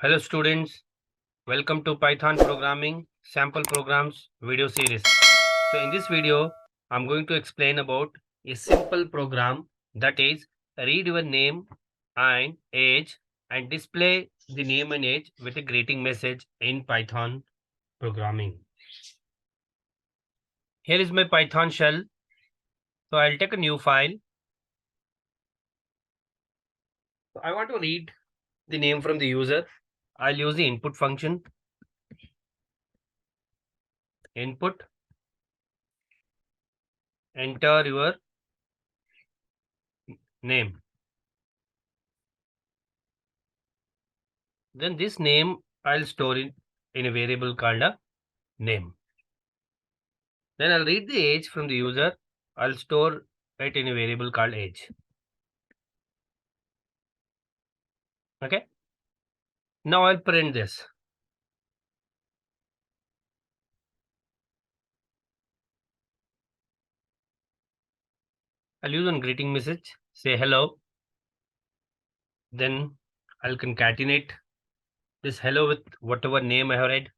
Hello students, welcome to Python programming sample programs video series. So in this video, I'm going to explain about a simple program that is read your name and age and display the name and age with a greeting message in Python programming. Here is my Python shell. So I'll take a new file. So I want to read the name from the user. I'll use the input function. Input, enter your name. Then this name I'll store in a variable called a name. Then I'll read the age from the user. I'll store it in a variable called age. Okay. Now I'll print this. I'll use one greeting message. Say hello. Then I'll concatenate this hello with whatever name I have read.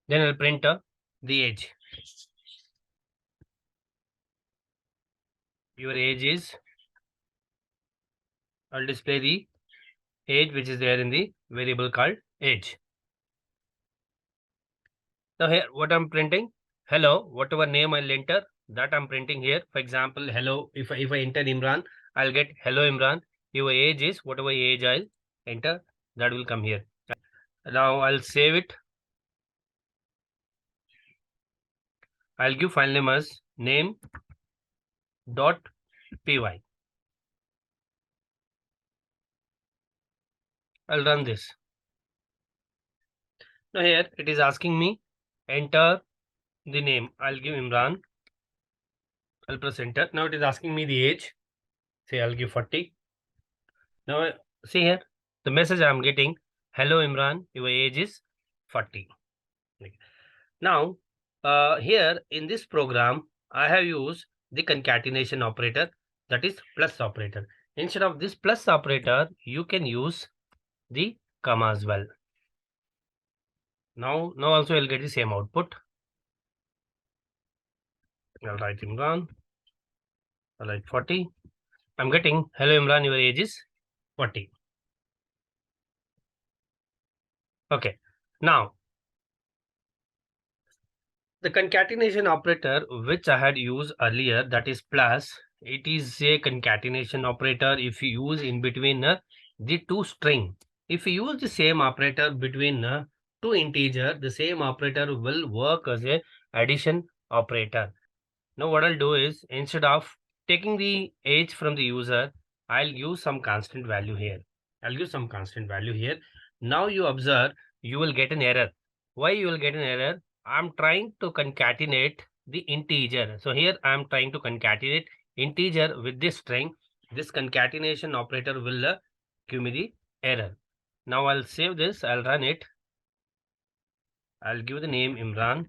Then I'll print the age. Your age is, I'll display the age which is there in the variable called age. Now here what I'm printing, hello, whatever name I'll enter, that I'm printing here. For example, hello, if I enter Imran, I'll get hello Imran. Your age is whatever age I'll enter, that will come here. Now I'll save it. I'll give file name as name dot py. I'll run this. Now here it is asking me enter the name. I'll give Imran. I'll press enter. Now it is asking me the age. Say I'll give 40. Now see here the message I'm getting. Hello Imran, your age is 40. Now here in this program I have used the concatenation operator, that is plus operator. Instead of this plus operator you can use the comma as well. Now also I'll get the same output. I'll write Imran. I'll write 40. I'm getting hello Imran, your age is 40. Okay. Now the concatenation operator which I had used earlier, that is plus, it is a concatenation operator if you use in between the two string. If you use the same operator between two integer, the same operator will work as a addition operator. Now what I'll do is, instead of taking the age from the user, I'll use some constant value here. Now you observe, you will get an error. Why you will get an error? I'm trying to concatenate the integer. So here I'm trying to concatenate integer with this string. This concatenation operator will give me the error. Now I'll save this. I'll run it. I'll give the name Imran.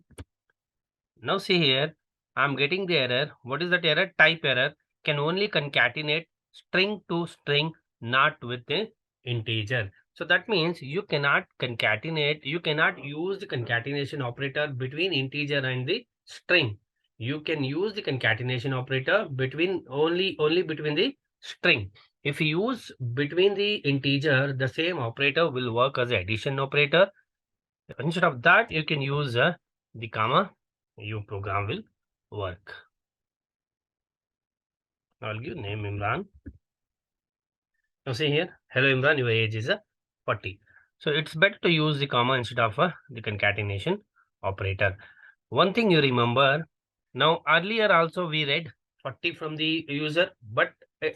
Now see here, I'm getting the error. What is that error? Type error. Can only concatenate string to string, not with the integer. So that means you cannot concatenate, you cannot use the concatenation operator between integer and the string. You can use the concatenation operator between only between the string. If you use between the integer, the same operator will work as addition operator. Instead of that, you can use the comma. Your program will work. I'll give name Imran. Now see here, hello Imran, your age is 40. So it's better to use the comma instead of the concatenation operator. One thing you remember, now earlier also we read 40 from the user, but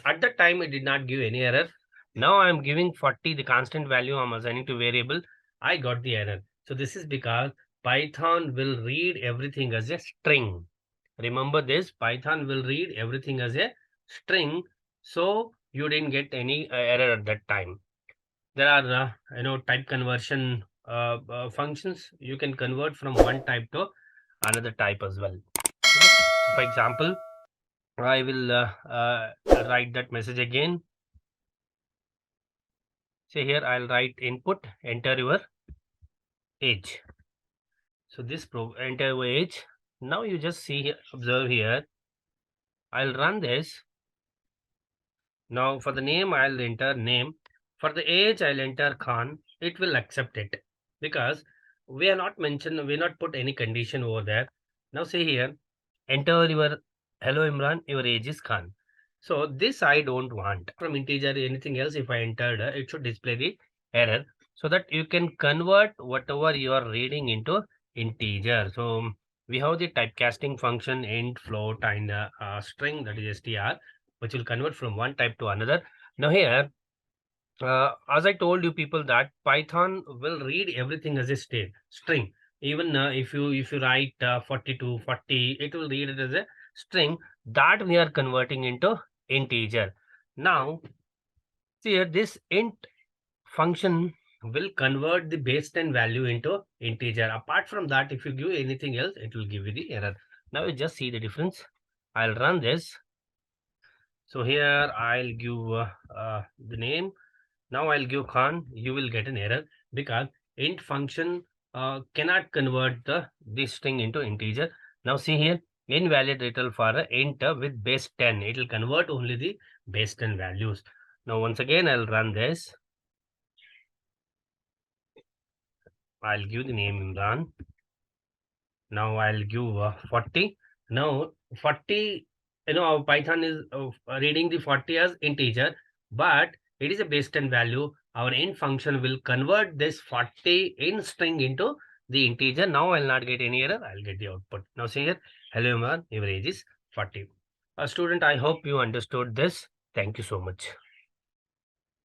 at that time it did not give any error. Now I'm giving 40, the constant value I'm assigning to variable. I got the error. So this is because Python will read everything as a string. Remember this, Python will read everything as a string. So you didn't get any error at that time. There are, type conversion functions. You can convert from one type to another type as well. Okay. So for example, I will write that message again. Say here I'll write input, enter your age. So this enter your age. Now you just see here, observe here. I'll run this. Now for the name, I'll enter name. For the age, I'll enter Khan. It will accept it because we are not mentioned, we not put any condition over there. Now see here, enter your hello Imran, your age is Khan. So this I don't want. From integer, anything else, if I entered, it should display the error so that you can convert whatever you are reading into integer. So we have the typecasting function int, float, and string, that is str, which will convert from one type to another. Now here, as I told you people that Python will read everything as a string. Even if you write 42, 40, it will read it as a string that we are converting into integer. Now, see here, this int function will convert the base 10 value into integer. Apart from that, if you give anything else, it will give you the error. Now you just see the difference. I'll run this. So here I'll give the name. Now I'll give Khan. You will get an error because int function cannot convert the string into integer. Now see here, invalid return for int with base 10. It will convert only the base 10 values. Now once again I'll run this. I'll give the name Imran. Now I'll give 40. Now 40, our Python is reading the 40 as integer, but it is a base 10 value. Our int function will convert this 40 in string into the integer. Now I'll not get any error. I'll get the output. Now see here, hello Imran, your age is 40. Student, I hope you understood this. Thank you so much.